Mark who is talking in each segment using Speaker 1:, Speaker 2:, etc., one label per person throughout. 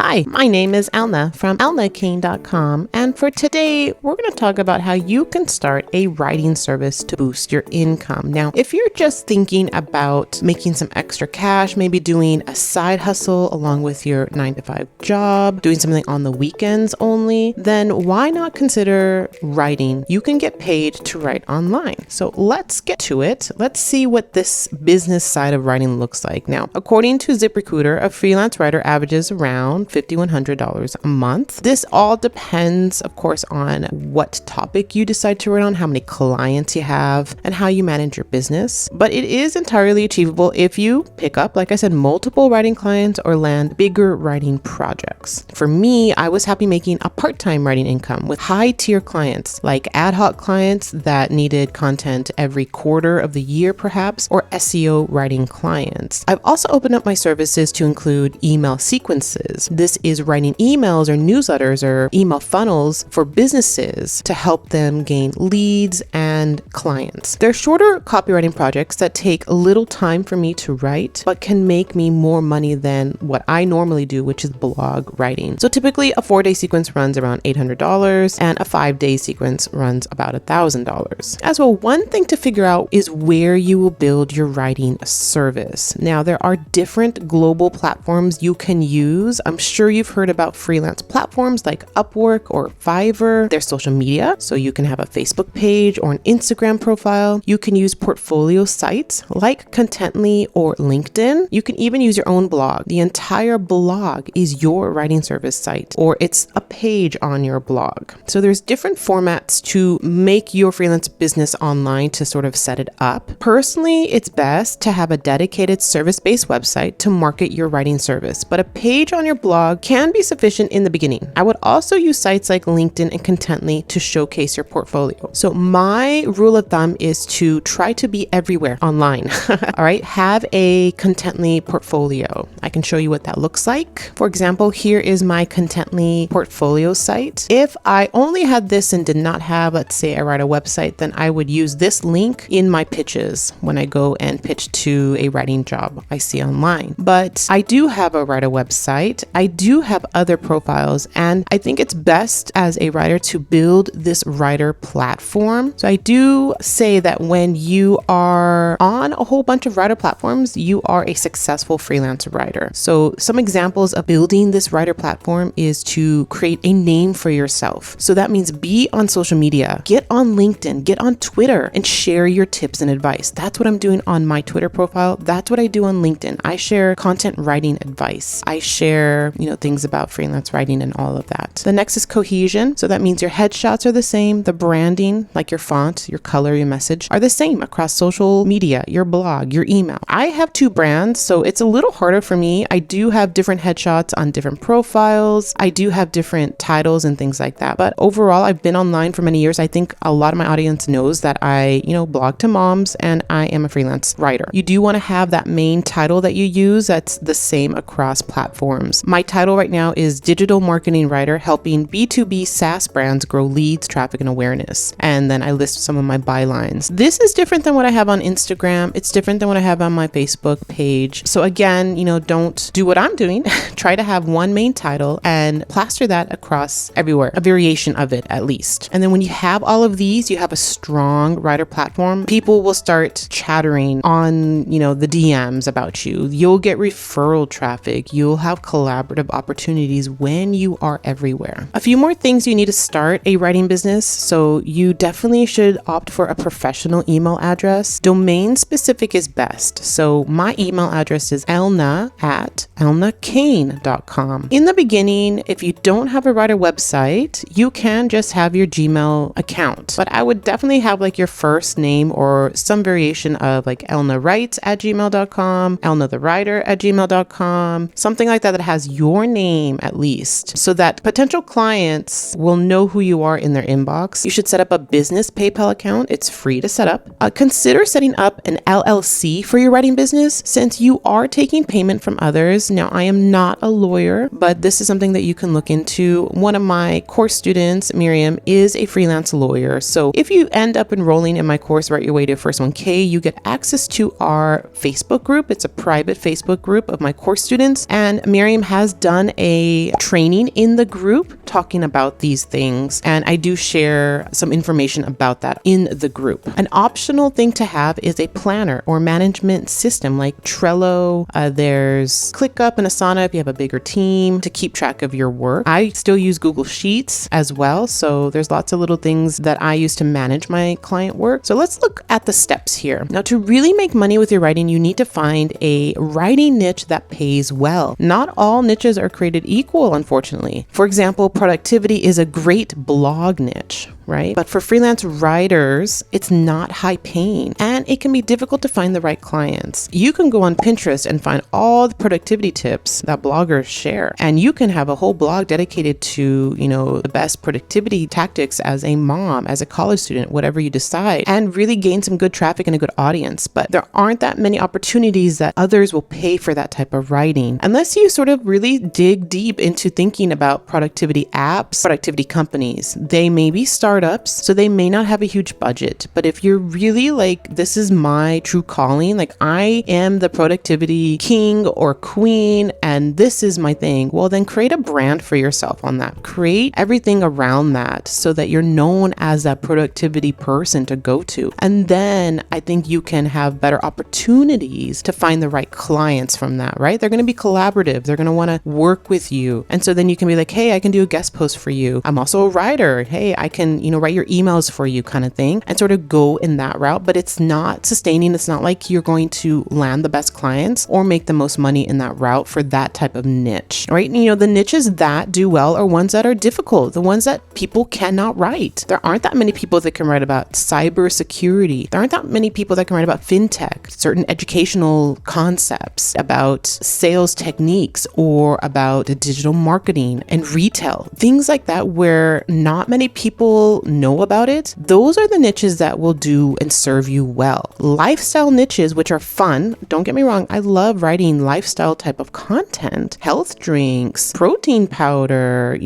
Speaker 1: Hi, my name is Elna from elnakane.com, and for today, we're going to talk about how you can start a writing service to boost your income. Now, if you're just thinking about making some extra cash, maybe doing a side hustle along with your 9-to-5 job, doing something on the weekends only, then why not consider writing? You can get paid to write online. So let's get to it. Let's see what this business side of writing looks like. Now, according to ZipRecruiter, a freelance writer averages around $5,100 a month. This all depends, of course, on what topic you decide to write on, how many clients you have, and how you manage your business. But it is entirely achievable if you pick up, like I said, multiple writing clients or land bigger writing projects. For me, I was happy making a part-time writing income with high-tier clients, like ad hoc clients that needed content every quarter of the year, perhaps, or SEO writing clients. I've also opened up my services to include email sequences. This is writing emails or newsletters or email funnels for businesses to help them gain leads and clients. They're shorter copywriting projects that take a little time for me to write, but can make me more money than what I normally do, which is blog writing. So typically a 4-day sequence runs around $800 and a 5-day sequence runs about $1,000. As well, one thing to figure out is where you will build your writing service. Now, there are different global platforms you can use. I'm sure you've heard about freelance platforms like Upwork or Fiverr. There's social media, so you can have a Facebook page or an Instagram profile. You can use portfolio sites like Contently or LinkedIn. You can even use your own blog. The entire blog is your writing service site, or it's a page on your blog. So there's different formats to make your freelance business online to sort of set it up. Personally, it's best to have a dedicated service-based website to market your writing service, but a page on your blog can be sufficient in the beginning. I would also use sites like LinkedIn and Contently to showcase your portfolio. So my rule of thumb is to try to be everywhere online. All right, have a Contently portfolio. I can show you what that looks like. For example, here is my Contently portfolio site. If I only had this and did not have, let's say I write a website, then I would use this link in my pitches when I go and pitch to a writing job I see online. But I do have a writer website. I do have other profiles, and I think it's best as a writer to build this writer platform. So I do say that when you are on a whole bunch of writer platforms, you are a successful freelance writer. So some examples of building this writer platform is to create a name for yourself. So that means be on social media, get on LinkedIn, get on Twitter, and share your tips and advice. That's what I'm doing on my Twitter profile. That's what I do on LinkedIn. I share content writing advice. I share, things about freelance writing and all of that. The next is cohesion. So that means your headshots are the same. The branding, like your font, your color, your message, are the same across social media, your blog, your email. I have 2 brands, so it's a little harder for me. I do have different headshots on different profiles. I do have different titles and things like that. But overall, I've been online for many years. I think a lot of my audience knows that I, blog to moms and I am a freelance writer. You do want to have that main title that you use that's the same across platforms. My title right now is Digital Marketing Writer, helping B2B SaaS brands grow leads, traffic, and awareness. And then I list some of my bylines. This is different than what I have on Instagram. It's different than what I have on my Facebook page. So again, don't do what I'm doing. Try to have one main title and plaster that across everywhere, a variation of it at least. And then when you have all of these, you have a strong writer platform. People will start chattering on, the DMs about you. You'll get referral traffic. You'll have collaborative opportunities when you are everywhere. A few more things you need to start a writing business. So you definitely should opt for a professional email address. Domain specific is best. So my email address is elna@elnakane.com. In the beginning, if you don't have a writer website, you can just have your Gmail account. But I would definitely have like your first name or some variation of like elnawrites@gmail.com, elnathewriter@gmail.com, something like that has your name at least, so that potential clients will know who you are in their inbox. You should set up a business PayPal PayPal account. It's free to set up. Consider setting up an LLC for your writing business since you are taking payment from others. Now, I am not a lawyer, but this is something that you can look into. One of my course students, Miriam, is a freelance lawyer. So if you end up enrolling in my course, Write Your Way to First 1K, you get access to our Facebook group. It's a private Facebook group of my course students. And Miriam has done a training in the group talking about these things. And I do share some information about that in the group. An optional thing to have is a planner or management system like Trello. There's ClickUp and Asana if you have a bigger team to keep track of your work. I still use Google Sheets as well. So there's lots of little things that I use to manage my client work. So let's look at the steps here. Now, to really make money with your writing, you need to find a writing niche that pays well. Not all niches are created equal, unfortunately. For example, productivity is a great blog niche, right? But for freelance writers, it's not high paying and it can be difficult to find the right clients. You can go on Pinterest and find all the productivity tips that bloggers share. And you can have a whole blog dedicated to, the best productivity tactics as a mom, as a college student, whatever you decide, and really gain some good traffic and a good audience. But there aren't that many opportunities that others will pay for that type of writing unless you sort of really dig deep into thinking about productivity apps, productivity companies. They may be startups, so they may not have a huge budget. But if you're really like, this is my true calling, like I am the productivity king or queen, and this is my thing, well, then create a brand for yourself on that. Create everything around that so that you're known as that productivity person to go to. And then I think you can have better opportunities to find the right clients from that, right? They're going to be collaborative. They're going to want to work with you. And so then you can be like, hey, I can do a guest post for you. I'm also a writer. Hey, I can, write your emails for you kind of thing, and sort of go in that route. But it's not sustaining. It's not like you're going to land the best clients or make the most money in that route for that type of niche, right? The niches that do well are ones that are difficult, the ones that people cannot write. There aren't that many people that can write about cybersecurity. There aren't that many people that can write about fintech, certain educational concepts, about sales techniques, or about digital marketing and retail, things like that, where not many people know about it. Those are the niches that will do and serve you well. Lifestyle niches, which are fun. Don't get me wrong. I love writing lifestyle type of content, health drinks, protein powder,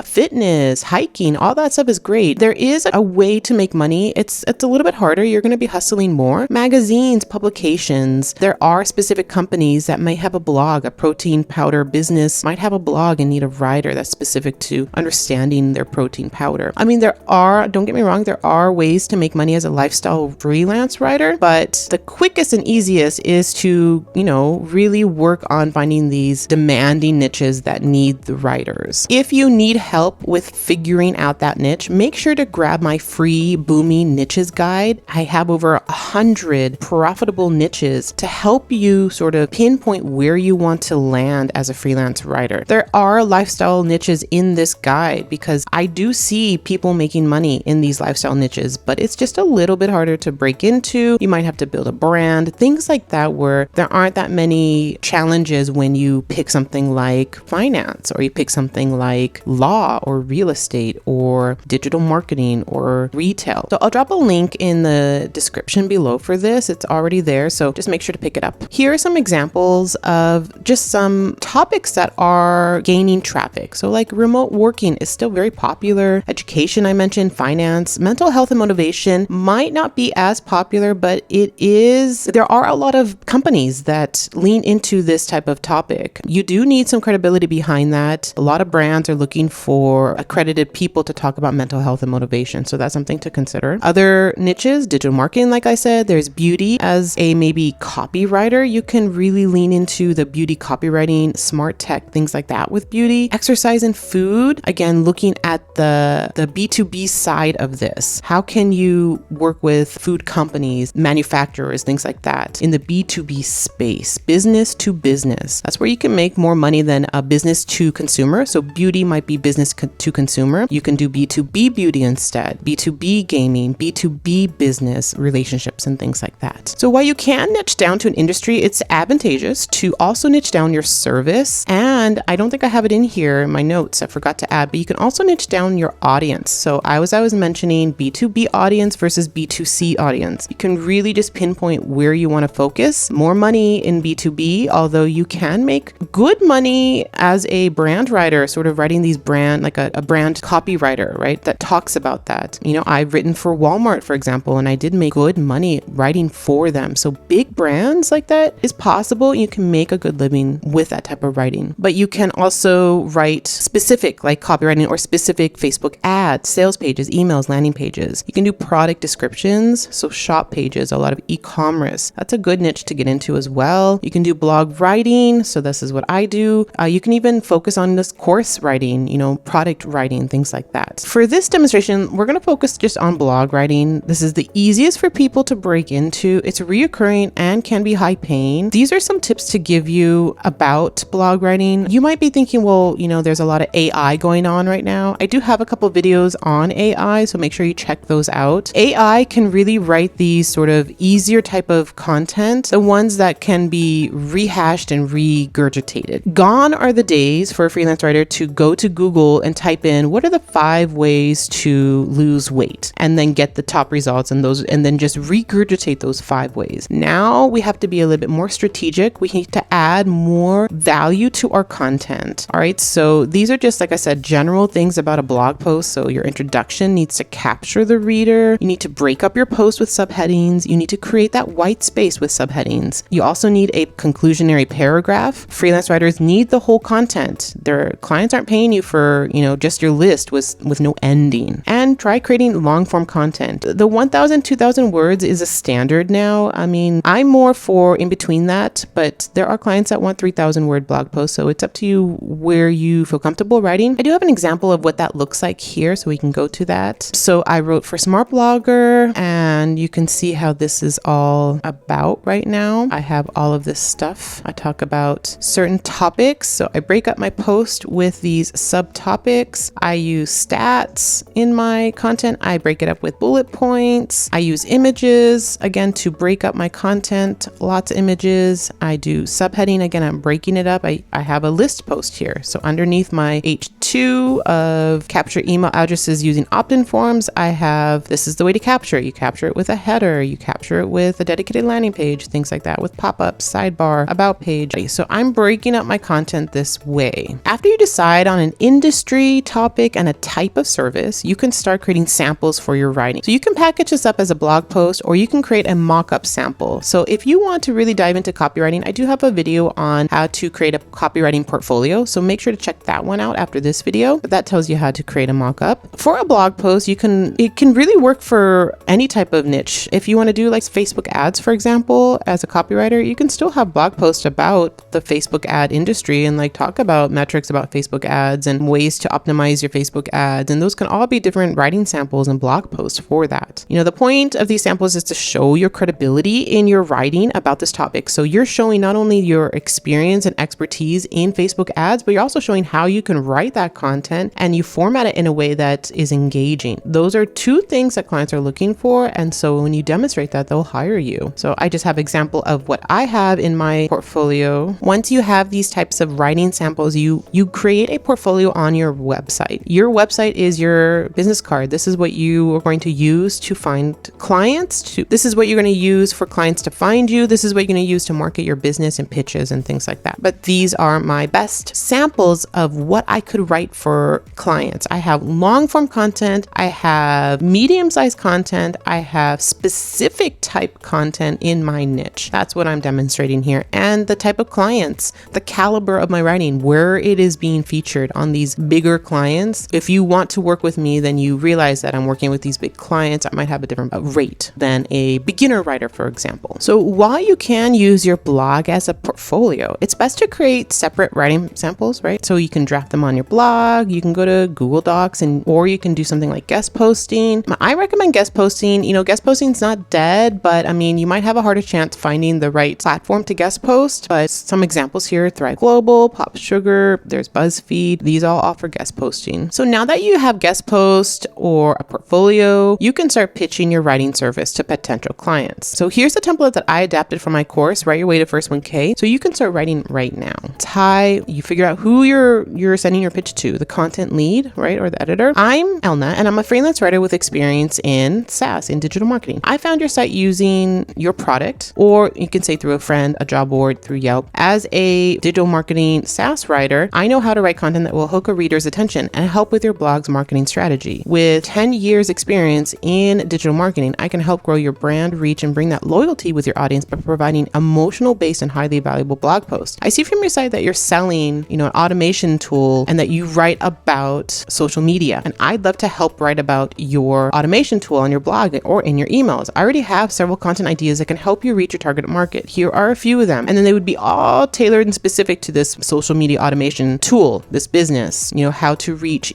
Speaker 1: fitness, hiking, all that stuff is great. There is a way to make money. It's a little bit harder. You're going to be hustling more. Magazines, publications, there are specific companies that might have a blog. A protein powder business might have a blog and need a writer that's specific to understanding their protein powder. Don't get me wrong, there are ways to make money as a lifestyle freelance writer, but the quickest and easiest is to, really work on finding these demanding niches that need the writers. If you need help with figuring out that niche, make sure to grab my free Booming Niches guide. I have over 100 profitable niches to help you sort of pinpoint where you want to land as a freelance writer. There are lifestyle niches in this guide because I do see people making money in these lifestyle niches, but it's just a little bit harder to break into. You might have to build a brand, things like that, where there aren't that many challenges when you pick something like finance, or you pick something like law or real estate or digital marketing or retail. So I'll drop a link in the description below for this. It's already there, so just make sure to pick it up. Here are some examples of just some topics that are gaining traffic. So like remote working is still very popular. Education, I mentioned, finance, mental health and motivation might not be as popular, but it is. There are a lot of companies that lean into this type of topic. You do need some credibility behind that. A lot of brands are looking for accredited people to talk about mental health and motivation. So that's something to consider. Other niches, digital marketing, like I said, there's beauty. As a maybe copywriter, you can really lean into the beauty copywriting, smart tech, things like that with beauty. Exercise and food, again, looking at the B2B side of this. How can you work with food companies, manufacturers, things like that in the B2B space, business to business? That's where you can make more money than a business to consumer. So beauty might be business to consumer. You can do B2B beauty instead, B2B gaming, B2B business relationships and things like that. So while you can niche down to an industry, it's advantageous to also niche down your service. And I don't think I have it in here in my notes. I forgot to add, but you can also niche down your audience. So I was mentioning B2B audience versus B2C audience. You can really just pinpoint where you want to focus. More money in B2B, although you can make good money as a brand writer, sort of writing these brand, like a brand copywriter, right? That talks about that. I've written for Walmart, for example, and I did make good money writing for them. So big brands like that is possible. You can make a good living with that type of writing. But you can also write specific, like copywriting, or specific Facebook ads, sales pages, emails, landing pages. You can do product descriptions, so shop pages, a lot of e-commerce. That's a good niche to get into as well. You can do blog writing, so this is what I do. You can even focus on this course writing, product writing, things like that. For this demonstration, we're going to focus just on blog writing. This is the easiest for people to break into. It's reoccurring and can be high paying. These are some tips to give you about blog writing. You might be thinking, well, there's a lot of AI going on right now. I do have a couple videos on AI, so make sure you check those out. AI can really write these sort of easier type of content, the ones that can be rehashed and regurgitated. Gone are the days for a freelance writer to go to Google and type in, what are the 5 ways to lose weight? And then get the top results and then just regurgitate those 5 ways. Now we have to be a little bit more strategic. We need to add more value to our content. All right. So these are just, like I said, general things about a blog post. So your introduction needs to capture the reader. You need to break up your post with subheadings. You need to create that white space with subheadings. You also need a conclusionary paragraph. Freelance writers need the whole content. Their clients aren't paying you for, just your list with no ending. And try creating long form content. The 1,000, 2,000 words is a standard now. I mean, I'm more for in between that, but there are clients that want 3,000 word blog posts. So it's up to you where you feel comfortable writing. I do have an example of what that looks like here, so we can go to that. So I wrote for Smart Blogger, and you can see how this is all about right now. I have all of this stuff. I talk about certain topics. So I break up my post with these subtopics. I use stats in my content. I break it up with bullet points. I use images, again, to break up my content. Lots of images. I do subheading. Again, I'm breaking it up. I have a list post here. So underneath my H2 of capture email addresses using opt-in forms, I have, this is the way to capture it. You capture it with a header. You capture it with a dedicated landing page, things like that, with pop-ups, sidebar, about page. So I'm breaking up my content this way. After you decide on an industry, topic, and a type of service, you can start creating samples for your writing. So you can package this up as a blog post, or you can create a mock-up sample. So if you want to really dive into copywriting, I do have a video on how to create a copywriting portfolio. So make sure to check that one out after this video. That tells you how to create a mock-up. For a blog post, it can really work for any type of niche. If you want to do like Facebook ads, for example, as a copywriter, you can still have blog posts about the Facebook ad industry and like talk about metrics about Facebook ads and ways to optimize your Facebook ads. And those can all be different writing samples and blog posts for that. The point of these samples is to show your credibility in your writing about this topic. So you're showing not only your experience and expertise in Facebook ads, but you're also showing how you can write that content and you format it in a way that is engaging. Those are 2 things that clients are looking for. And so when you demonstrate that, they'll hire you. So I just have an example of what I have in my portfolio. Once you have these types of writing samples, you create a portfolio on your website. Your website is your business card. This is what you are going to use to find clients. This is what you're going to use for clients to find you. This is what you're going to use to market your business and pitches and things like that. But these are my best samples of what I could write for clients. I have long form content. I have medium-sized content. I have specific type content in my niche. That's what I'm demonstrating here. And the type of clients, the caliber of my writing, where it is being featured on these bigger clients. If you want to work with me, then you realize that I'm working with these big clients. I might have a different rate than a beginner writer, for example. So while you can use your blog as a portfolio, it's best to create separate writing samples, right? So you can draft them on your blog. You can go to Google Docs or you can do something like guest posting. I recommend guest posting. Guest posting is not dead, but you might have a harder chance finding the right platform to guest post. But some examples here: Thrive Global, Pop Sugar, there's BuzzFeed. These all offer guest posting. So now that you have guest post or a portfolio, you can start pitching your writing service to potential clients. So here's the template that I adapted for my course, Write Your Way to First 1K. So you can start writing right now. You figure out who you're sending your pitch to, the content lead, right? Or the editor. I'm I'm Elna, and I'm a freelance writer with experience in SaaS, in digital marketing. I found your site using your product, or you can say through a friend, a job board, through Yelp. As a digital marketing SaaS writer, I know how to write content that will hook a reader's attention and help with your blog's marketing strategy. With 10 years experience in digital marketing, I can help grow your brand reach and bring that loyalty with your audience by providing emotional based and highly valuable blog posts. I see from your site that you're selling, an automation tool and that you write about social media. And I'd love to help write about your automation tool on your blog or in your emails. I already have several content ideas that can help you reach your target market. Here are a few of them. And then they would be all tailored and specific to this social media automation tool, this business, how to reach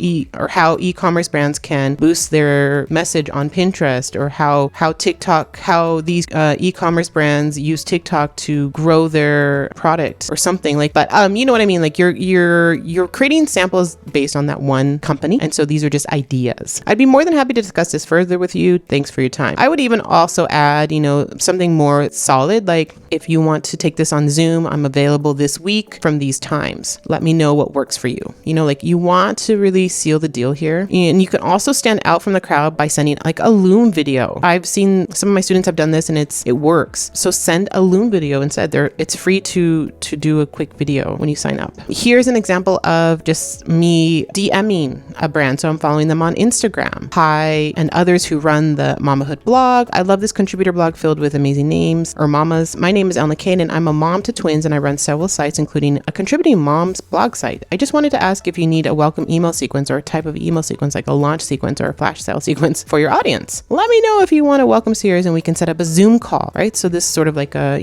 Speaker 1: how e-commerce brands can boost their message on Pinterest, or how TikTok, how these e-commerce brands use TikTok to grow their product or something like. But you know what I mean? Like you're creating samples based on that one company, and so these are just ideas. I'd be more than happy to discuss this further with you. Thanks for your time. I would even also add, something more solid, like if you want to take this on Zoom, I'm available this week from these times. Let me know what works for you. You want to really seal the deal here. And you can also stand out from the crowd by sending like a Loom video. I've seen some of my students have done this and it works. So send a Loom video instead. It's free to do a quick video when you sign up. Here's an example of just me DMing a brand. So I'm following them on Instagram. Hi, and others who run the Mamahood blog. I love this contributor blog filled with amazing names or mamas. My name is Elna Kane and I'm a mom to twins, and I run several sites, including a contributing mom's blog site. I just wanted to ask if you need a welcome email sequence or a type of email sequence, like a launch sequence or a flash sale sequence for your audience. Let me know if you want a welcome series and we can set up a Zoom call, right? So this is sort of like a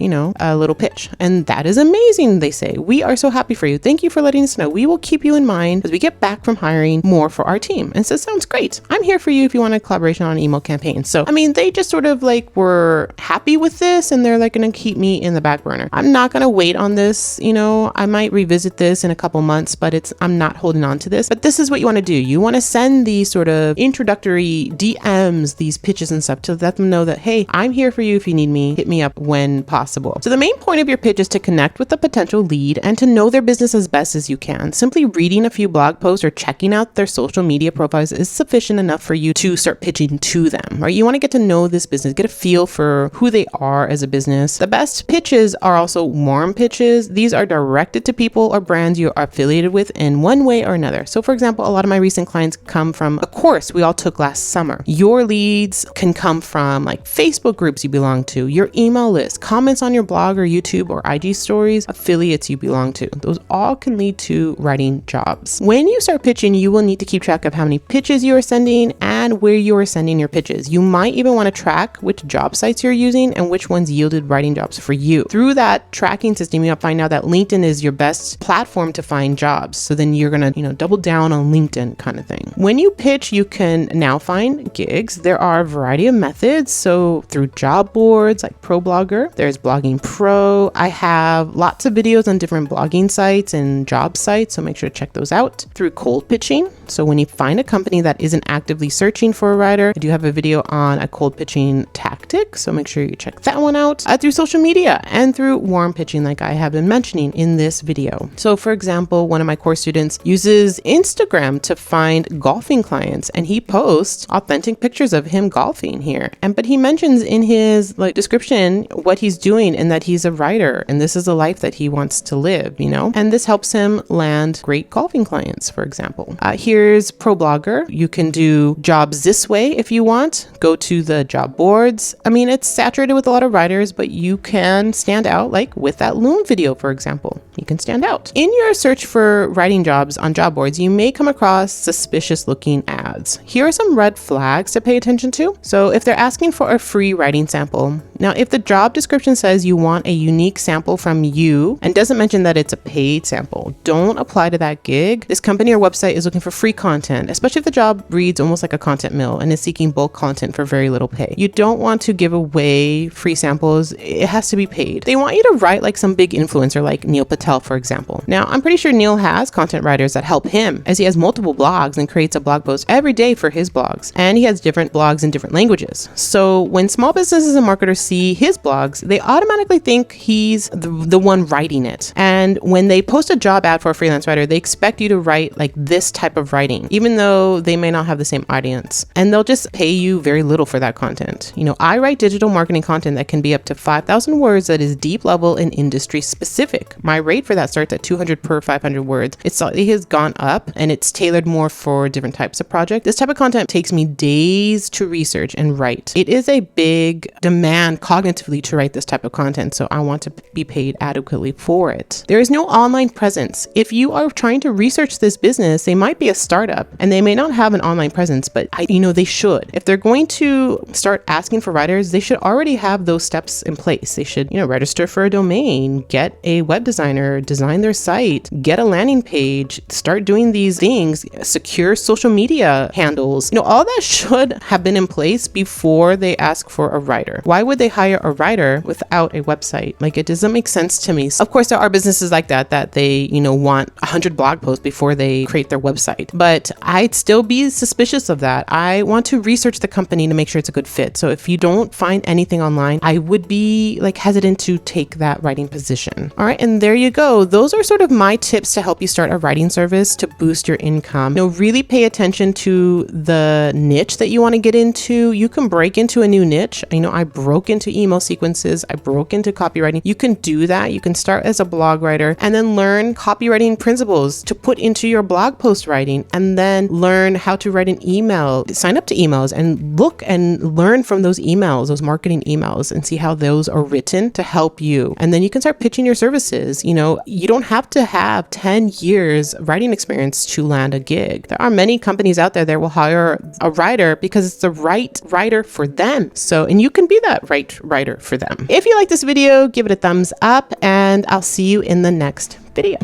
Speaker 1: little pitch. And that is amazing, they say. We are so happy for you. Thank you for letting us know. We will keep you in mind as we get back from hiring more for our team. And so sounds great. I'm here for you if you want a collaboration on an email campaign. So, they just sort of were happy with this, and they're going to keep me in the back burner. I'm not going to wait on this. I might revisit this in a couple months, but I'm not holding on to this. But this is what you want to do. You want to send these sort of introductory DMs, these pitches and stuff, to let them know that, hey, I'm here for you if you need me. Hit me up when possible. So the main point of your pitch is to connect with the potential lead and to know their business as best as you can. Simply reading a few blog posts or checking out their social media profiles is sufficient enough for you to start pitching to them, right? You want to get to know this business, get a feel for who they are as a business. The best pitches are also warm pitches. These are directed to people or brands you are affiliated with in one way or another. So for example, a lot of my recent clients come from a course we all took last summer. Your leads can come from Facebook groups you belong to, your email list, comments on your blog or YouTube or IG stories, affiliates you belong to. Those all can lead to writing jobs. When you start pitching, you will need to keep track of how many pitches you are sending and where you are sending your pitches. You might even want to track which job sites you're using and which ones yielded writing jobs for you. Through that tracking system, you'll find out that LinkedIn is your best platform to find jobs. So then you're going to, double down on LinkedIn kind of thing. When you pitch, you can now find gigs. There are a variety of methods. So through job boards like ProBlogger, there's Blogging Pro. I have lots of videos on different blogging sites and job sites, so make sure to check those out. Through cold pitching. So when you find a company that isn't actively searching for a writer, I do have a video on a cold pitching tactic, so make sure you check that one out. Through social media and through warm pitching, like I have been mentioning in this video. So for example, one of my course students uses Instagram to find golfing clients, and he posts authentic pictures of him golfing here. But he mentions in his description what he's doing and that he's a writer and this is a life that he wants to live, and this helps him land great golfing clients, for example. Here's ProBlogger. You can do jobs this way if you want. Go to the job boards. It's saturated with a lot of writers, but you can stand out, like with that Loom video, for example. You can stand out. In your search for writing jobs on job boards, you may come across suspicious looking ads. Here are some red flags to pay attention to. So if they're asking for a free writing sample, now if the job description says you want a unique sample from you and doesn't mention that it's a paid sample, don't apply to that gig. This company or website is looking for free content, especially if the job reads almost like a content mill and is seeking bulk content for very little pay. You don't want to give away free samples. It has to be paid. They want you to write like some big influencer like Neil Patel, for example. Now, I'm pretty sure Neil has content writers that help him, as he has multiple blogs and creates a blog post every day for his blogs. And he has different blogs in different languages. So when small businesses and marketers see his blogs, they automatically think he's the one writing it. And when they post a job ad for a freelance writer, they expect you to write like this type of writing, even though they may not have the same audience. And they'll just pay you very little for that content. I write digital marketing content that can be up to 5,000 words that is deep level and industry specific. My rate for that starts at 200 per 500 words. It slightly has gone up and it's tailored more for different types of project. This type of content takes me days to research and write. It is a big demand cognitively to write this type of content, so I want to be paid adequately for it. There is no online presence. If you are trying to research this business, they might be a startup and they may not have an online presence, but they should. If they're going to start asking for writers, they should already have those steps in place. They should, register for a domain, get a web designer, design their site, get a landing page, start doing these things, secure social media handles. All that should have been in place before they ask for a writer. Why would they hire a writer without a website? It doesn't make sense to me. Of course, there are businesses like that they, want 100 blog posts before they create their website. But I'd still be suspicious of that. I want to research the company to make sure it's a good fit. So if you don't find anything online, I would be hesitant to take that writing position. All right. And there you go. Those are sort of my tips to help you start a writing service to boost your income. Really pay attention to the niche that you want to get into. You can break into a new niche. I broke into email sequences. I broke into copywriting. You can do that. You can start as a blog writer and then learn copywriting principles to put into your blog post writing, and then learn how to write an email, sign up to emails and look and learn from those emails, those marketing emails, and see how those are written to help you. And then you can start pitching your services. You don't have to have 10 years writing experience to land a gig. There are many companies out there that will hire a writer because it's the right writer for them. And you can be that right writer for them. If you like this video, give it a thumbs up and I'll see you in the next video.